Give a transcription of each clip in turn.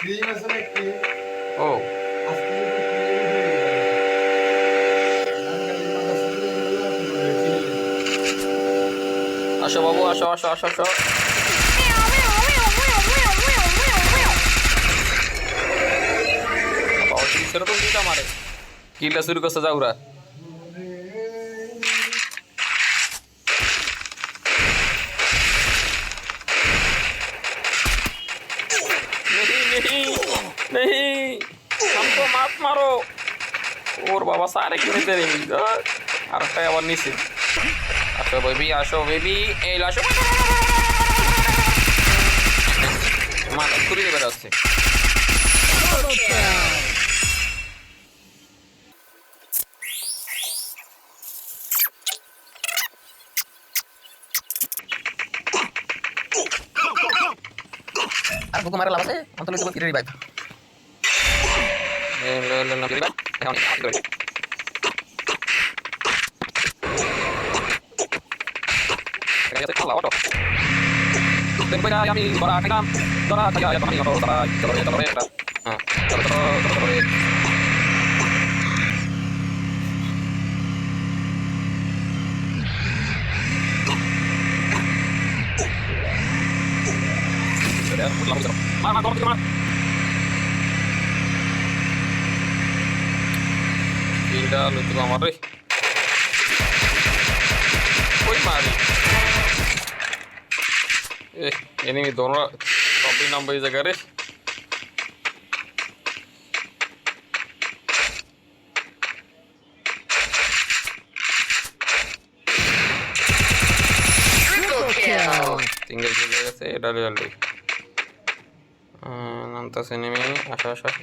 ও আসো বাবু, আসো আসো আসো আসো। বাবা তুমি সেরকম দিতে আমারে কিলটা শুরু করছে যাওরা। नहीं नहीं हमको मत मारो। ওর বাবা সারে কিনে দেবে আর একটা আবার নিচে। আসো বেবি, আসো বেবি, এই আসো। মাথা ঘুরে বেড়াচ্ছে। আর বুকু মারা লাভ আছে অন্তত তো কিরে রিভাইভ। না রিভাইভ এখন Auto. Después ya mi para acá, para acá ya para mí auto para para. Ah, para. Mana korang kemana? Tidak lucu amat deh. Woi mari. Ini दोनों टॉपिक नंबर इस जगह रे tinggal juga sih dari lalu nanti sini nih asal-asal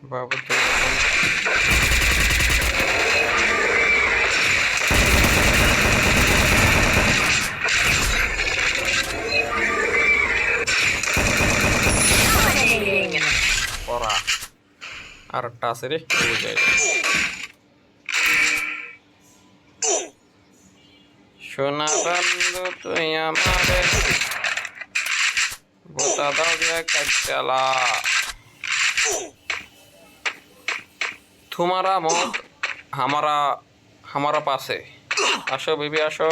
babu tuh ora arta sih deh Shona bandu tuh yang mare bota tau dia kacala तुम्हारा मौत हमारा हमारा पास है आशो baby आशो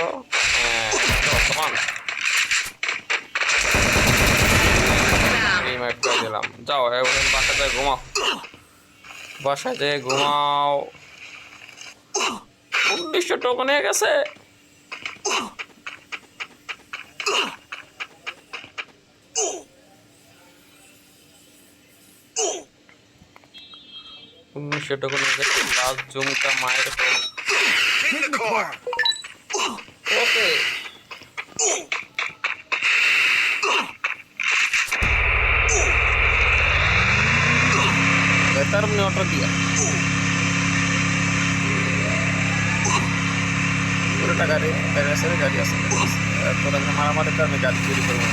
कमान मैं कर दिलाम जाओ एवरेन बासा जाए घुमाओ बासा जाए घुमाओ 1900 टोकन है कैसे সেটা কোনো লাস্ট জুমটা মায়ের ওকে बेहतर हमने ऑर्डर दिया पूरा गाड़ी तेरे से गाड़ी आ सकती है तुरंत हमारे घर में गाड़ी चोरी करूँगा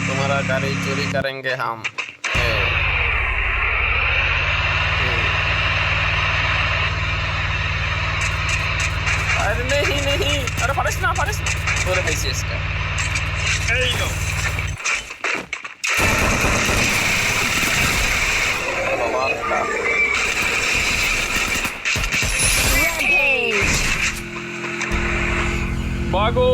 तुम्हारा गाड़ी चोरी करेंगे हम अरे नहीं अरे फारिस ना पूरे पैसे इसका भागो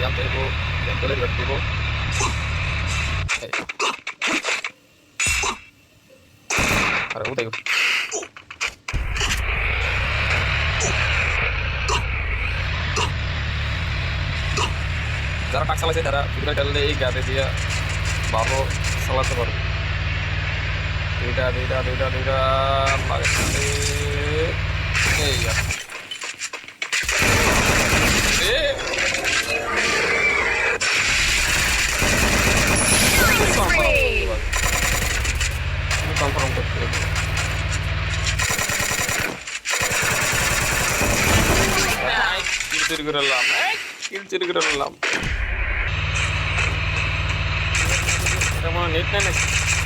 yang telepon अरे उठे যারা টাক চালাইছে তারা ভিডিও চালালে এই গাড়ি দিয়ে ভালো চালাতে পারবে দুইটা লাগাতে এই কনফার্ম করতে হবে কিল চুরি করে নিলাম এটা মনে নেট নেই নাকি